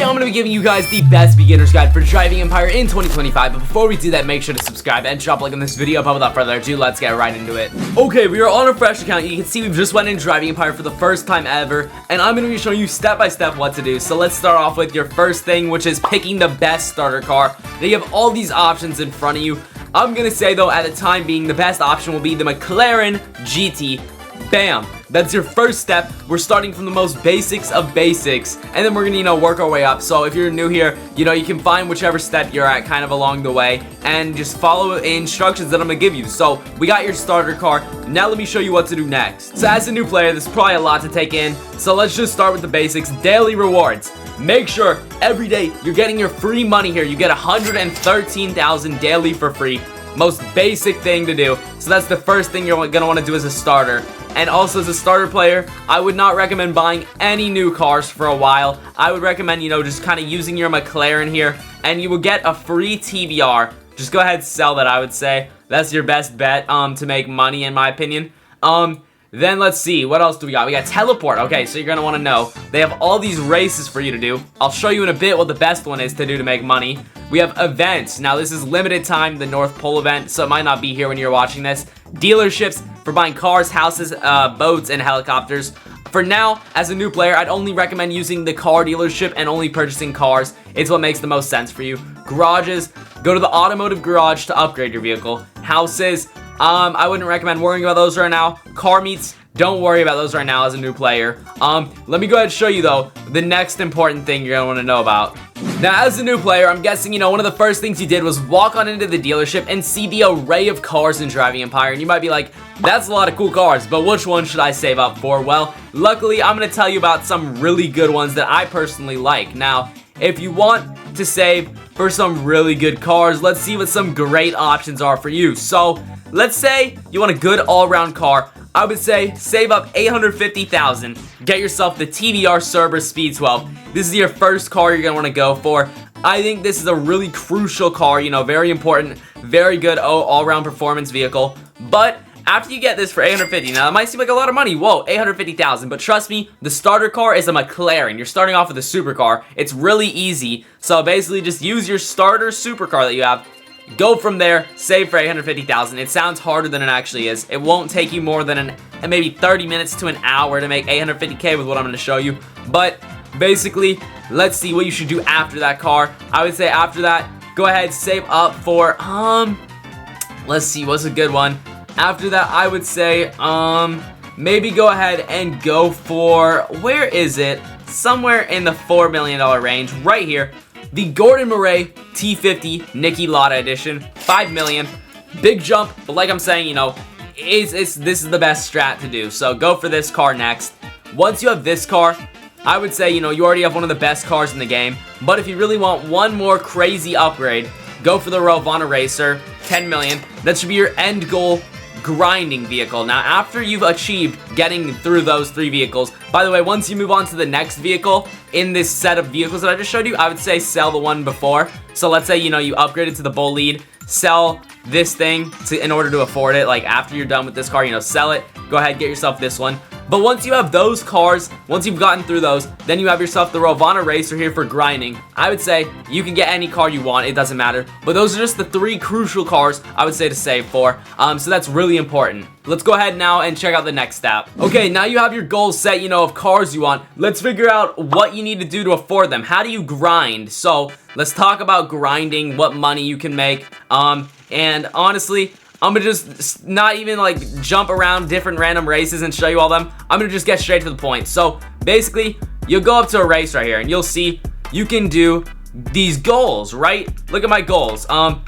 I'm going to be giving you guys the best beginner's guide for Driving Empire in 2025, but before we do that, make sure to subscribe and drop a like on this video. But without further ado, let's get right into it. Okay, we are on a fresh account. You can see we've just went in Driving Empire for the first time ever, and I'm going to be showing you step by step what to do. So let's start off with your first thing, which is picking the best starter car. They have all these options in front of you. I'm going to say, though, at the time being, the best option will be the McLaren GT. Bam! That's your first step. We're starting from the most basics of basics, and then we're gonna, work our way up. So if you're new here, you can find whichever step you're at kind of along the way, and just follow the instructions that I'm gonna give you. So we got your starter car. Now let me show you what to do next. So as a new player, there's probably a lot to take in. So let's just start with the basics. Daily rewards. Make sure every day you're getting your free money here. You get 113,000 daily for free. Most basic thing to do. So that's the first thing you're gonna want to do as a starter. And also as a starter player, I would not recommend buying any new cars for a while. I would recommend, just kind of using your McLaren here, and you will get a free TBR. Just go ahead and sell that, I would say. That's your best bet to make money, in my opinion. Then let's see, what else do we got? We got teleport. Okay, so you're gonna want to know. They have all these races for you to do. I'll show you in a bit what the best one is to do to make money. We have events. Now this is limited time, the North Pole event, so it might not be here when you're watching this. Dealerships for buying cars, houses, boats, and helicopters. For now, as a new player, I'd only recommend using the car dealership and only purchasing cars. It's what makes the most sense for you. Garages, go to the automotive garage to upgrade your vehicle. Houses, I wouldn't recommend worrying about those right now. Car meets, don't worry about those right now as a new player. Let me go ahead and show you, though, the next important thing you're going to want to know about. Now, as a new player, I'm guessing, one of the first things you did was walk on into the dealership and see the array of cars in Driving Empire. And you might be like, that's a lot of cool cars, but which one should I save up for? Well, luckily, I'm going to tell you about some really good ones that I personally like. Now, if you want to save for some really good cars, let's see what some great options are for you. So, let's say you want a good all-around car. I would say save up $850,000. Get yourself the TBR Cerberus Speed 12. This is your first car you're gonna want to go for. I think this is a really crucial car, very important, very good all-around performance vehicle. But after you get this for $850,000, now that might seem like a lot of money. Whoa, $850,000. But trust me, the starter car is a McLaren. You're starting off with a supercar. It's really easy. So basically, just use your starter supercar that you have. Go from there, save for $850,000. It sounds harder than it actually is. It won't take you more than maybe 30 minutes to an hour to make $850K with what I'm going to show you. But basically, let's see what you should do after that car. I would say after that, go ahead, save up for, let's see, what's a good one? After that, I would say, maybe go ahead and go for, where is it? Somewhere in the $4 million range, right here. The Gordon Murray T50 Niki Lauda edition, $5 million. Big jump, but like I'm saying, this is the best strat to do. So go for this car next. Once you have this car, I would say, you already have one of the best cars in the game. But if you really want one more crazy upgrade, go for the Ravana Racer, $10 million. That should be your end goal grinding vehicle. Now, after you've achieved getting through those three vehicles, by the way, once you move on to the next vehicle in this set of vehicles that I just showed you, I would say sell the one before. So let's say, you upgraded to the Bull Lead, sell this thing in order to afford it. Like after you're done with this car, sell it, go ahead, get yourself this one. But once you have those cars, once you've gotten through those, then you have yourself the Ravana Racer here for grinding. I would say you can get any car you want, it doesn't matter. But those are just the three crucial cars I would say to save for. So that's really important. Let's go ahead now and check out the next step. Okay, now you have your goals set, of cars you want. Let's figure out what you need to do to afford them. How do you grind? So let's talk about grinding, what money you can make. And honestly, I'm gonna just not even jump around different random races and show you all them. I'm gonna just get straight to the point. So basically, you'll go up to a race right here and you'll see you can do these goals, right? Look at my goals.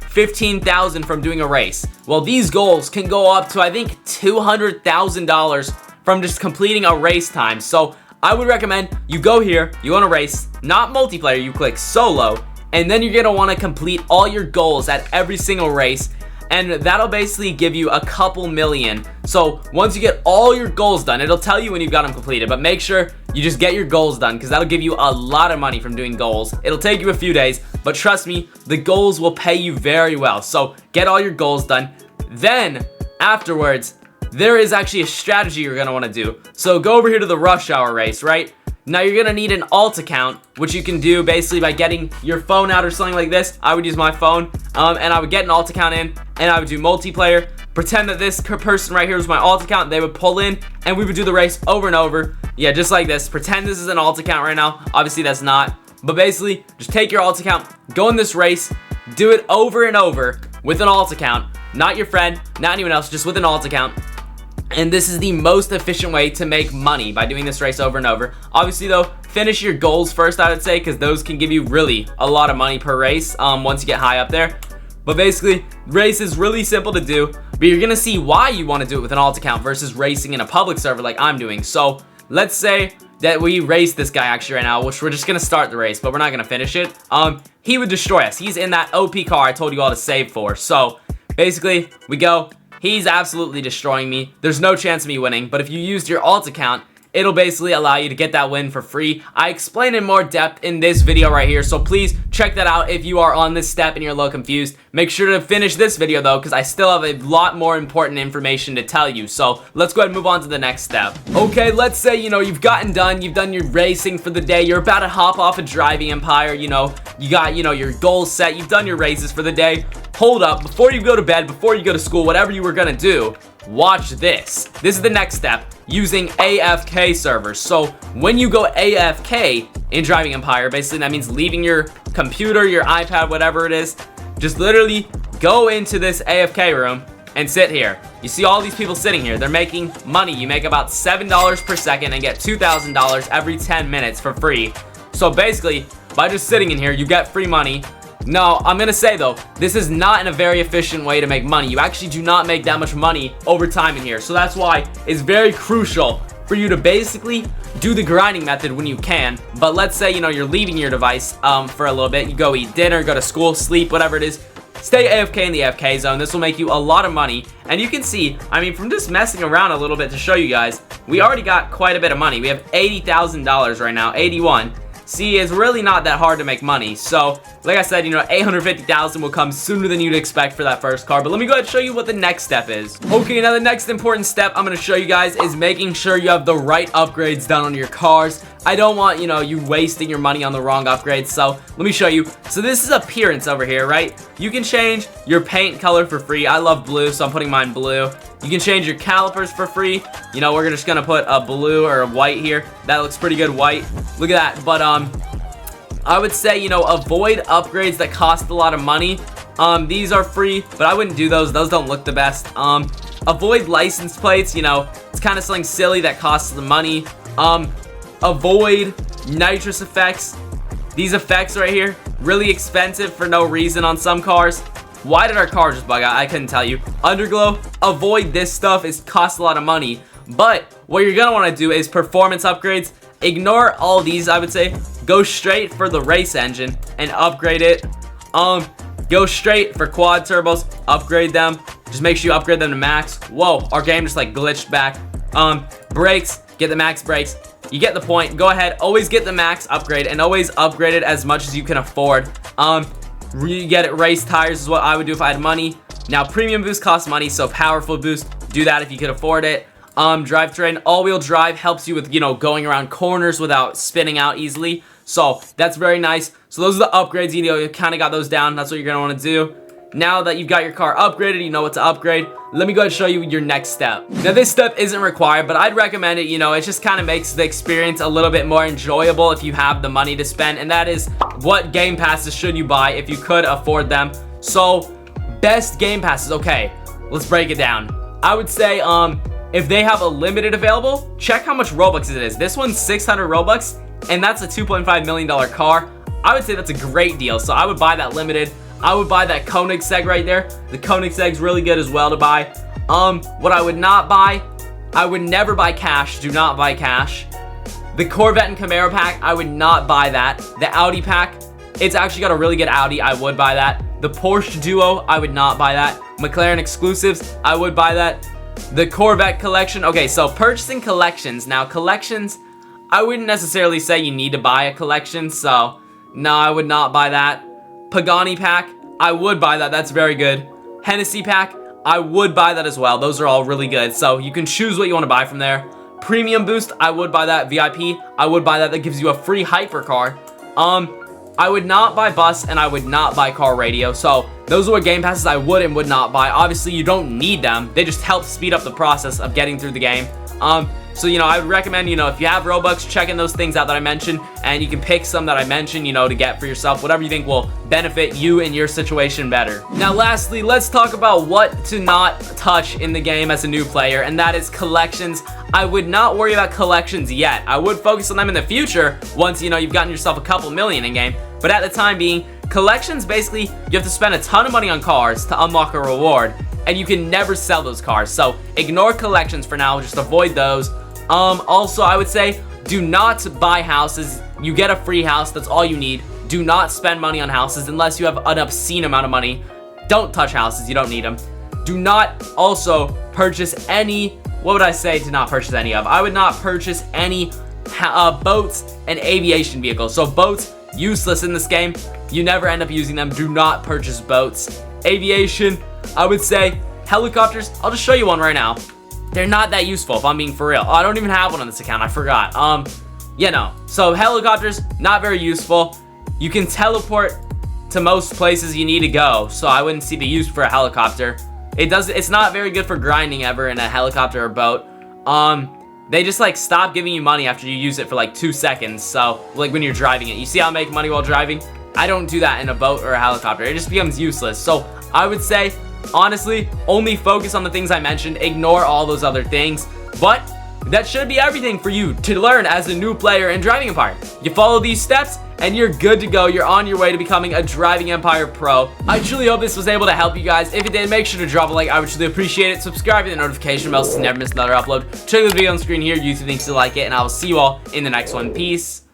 15,000 from doing a race. Well, these goals can go up to, I think, $200,000 from just completing a race time. So I would recommend you go here, you want to race, not multiplayer, you click solo, and then you're gonna want to complete all your goals at every single race. And that'll basically give you a couple million. So once you get all your goals done, it'll tell you when you've got them completed. But make sure you just get your goals done, because that'll give you a lot of money from doing goals. It'll take you a few days, but trust me, the goals will pay you very well. So get all your goals done. Then afterwards, there is actually a strategy you're going to want to do. So go over here to the rush hour race, right? Now you're gonna need an alt account, which you can do basically by getting your phone out or something like this. I would use my phone, and I would get an alt account in, and I would do multiplayer. Pretend that this person right here is my alt account. They would pull in, and we would do the race over and over. Yeah, just like this. Pretend this is an alt account right now. Obviously, that's not. But basically, just take your alt account, go in this race, do it over and over with an alt account. Not your friend, not anyone else, just with an alt account. And this is the most efficient way to make money by doing this race over and over. Obviously though, finish your goals first, I would say, because those can give you really a lot of money per race once you get high up there. But basically, race is really simple to do, but you're gonna see why you want to do it with an alt account versus racing in a public server like I'm doing. So let's say that we race this guy actually right now, which we're just gonna start the race, but we're not gonna finish it. He would destroy us. He's in that OP car I told you all to save for. So basically, we go. He's absolutely destroying me. There's no chance of me winning, but if you used your alt account, it'll basically allow you to get that win for free. I explain in more depth in this video right here, so please check that out if you are on this step and you're a little confused. Make sure to finish this video though, because I still have a lot more important information to tell you. So let's go ahead and move on to the next step. Okay, let's say, you've gotten done, you've done your racing for the day, you're about to hop off a driving empire, you got, your goals set, you've done your races for the day. Hold up, before you go to bed, before you go to school, whatever you were gonna do, watch this. This is the next step, using AFK servers. So when you go AFK in Driving Empire, basically that means leaving your computer, your iPad, whatever it is, just literally go into this AFK room and sit here. You see all these people sitting here, they're making money. You make about $7 per second and get $2,000 every 10 minutes for free. So basically, by just sitting in here, you get free money. No, I'm gonna say though, this is not in a very efficient way to make money. You actually do not make that much money over time in here. So that's why it's very crucial for you to basically do the grinding method when you can. But let's say, you're leaving your device for a little bit. You go eat dinner, go to school, sleep, whatever it is. Stay AFK in the AFK zone. This will make you a lot of money. And you can see, from just messing around a little bit to show you guys, we already got quite a bit of money. We have $80,000 right now, 81. See, it's really not that hard to make money. So, like I said, 850,000 will come sooner than you'd expect for that first car. But let me go ahead and show you what the next step is. Okay, now the next important step I'm going to show you guys is making sure you have the right upgrades done on your cars. I don't want, you wasting your money on the wrong upgrades. So, let me show you. So, this is appearance over here, right? You can change your paint color for free. I love blue, so I'm putting mine blue. You can change your calipers for free. We're just going to put a blue or a white here. That looks pretty good, white. Look at that. But, I would say, avoid upgrades that cost a lot of money. These are free, but I wouldn't do those. Those don't look the best. Avoid license plates. It's kind of something silly that costs the money. Avoid nitrous effects. These effects right here, really expensive for no reason on some cars. Why did our car just bug out? I couldn't tell you. Underglow, avoid this stuff. It costs a lot of money. But what you're going to want to do is performance upgrades. Ignore all these, I would say. Go straight for the race engine and upgrade it. Go straight for quad turbos. Upgrade them. Just make sure you upgrade them to max. Whoa, our game just like glitched back. Brakes, get the max brakes. You get the point. Go ahead, always get the max upgrade and always upgrade it as much as you can afford. You get it, race tires is what I would do if I had money. Now, premium boost costs money, so powerful boost, do that if you could afford it. Drivetrain, all-wheel drive helps you with, going around corners without spinning out easily. So, that's very nice. So, those are the upgrades, you kind of got those down. That's what you're going to want to do. Now that you've got your car upgraded, you know what to upgrade. Let me go ahead and show you your next step. Now, this step isn't required, but I'd recommend it. It just kind of makes the experience a little bit more enjoyable if you have the money to spend. And that is, what game passes should you buy if you could afford them? So, best game passes. Okay, let's break it down. I would say, if they have a limited available, check how much Robux it is. This one's 600 Robux, and that's a $2.5 million car. I would say that's a great deal, so I would buy that limited. I would buy that Koenigsegg right there. The Koenigsegg's really good as well to buy. What I would not buy, I would never buy cash. Do not buy cash. The Corvette and Camaro pack, I would not buy that. The Audi pack, it's actually got a really good Audi. I would buy that. The Porsche Duo, I would not buy that. McLaren exclusives, I would buy that. The Corvette collection. Okay, so purchasing collections. Now, collections, I wouldn't necessarily say you need to buy a collection, so no, I would not buy that. Pagani pack, I would buy that. That's very good. Hennessy pack, I would buy that as well. Those are all really good, so you can choose what you want to buy from there. premium boost, I would buy that. VIP, I would buy that. That gives you a free hypercar. I would not buy bus, and I would not buy car radio. So those are what game passes I would and would not buy. Obviously, you don't need them. They just help speed up the process of getting through the game. So, you know, I would recommend, you know, if you have Robux, checking those things out that I mentioned, and you can pick some that I mentioned, you know, to get for yourself, whatever you think will benefit you and your situation better. Now, lastly, let's talk about what to not touch in the game as a new player, and that is collections. I would not worry about collections yet. I would focus on them in the future once, you know, you've gotten yourself a couple million in game, but at the time being, collections, basically, you have to spend a ton of money on cars to unlock a reward, and you can never sell those cars. So ignore collections for now, just avoid those. Also, I would say, do not buy houses. You get a free house, that's all you need. Do not spend money on houses unless you have an obscene amount of money. Don't touch houses, you don't need them. Do not also purchase any, what would I say to not purchase any of? I would not purchase any boats and aviation vehicles. So boats, useless in this game. You never end up using them. Do not purchase boats. Aviation, I would say helicopters. I'll just show you one right now. They're not that useful if I'm being for real. Oh, I don't even have one on this account. I forgot. You know. So helicopters, not very useful. You can teleport to most places you need to go. So I wouldn't see the use for a helicopter. It's not very good for grinding ever in a helicopter or boat. They just like stop giving you money after you use it for like 2 seconds. So like when you're driving it, you see how I make money while driving? I don't do that in a boat or a helicopter. It just becomes useless. So I would say, honestly, only focus on the things I mentioned. Ignore all those other things. But that should be everything for you to learn as a new player in Driving Empire. You follow these steps and you're good to go. You're on your way to becoming a Driving Empire pro. I truly hope this was able to help you guys. If it did, make sure to drop a like. I would truly appreciate it. Subscribe to the notification bell so you never miss another upload. Check the video on screen here. YouTube thinks you like it, and I will see you all in the next one. Peace.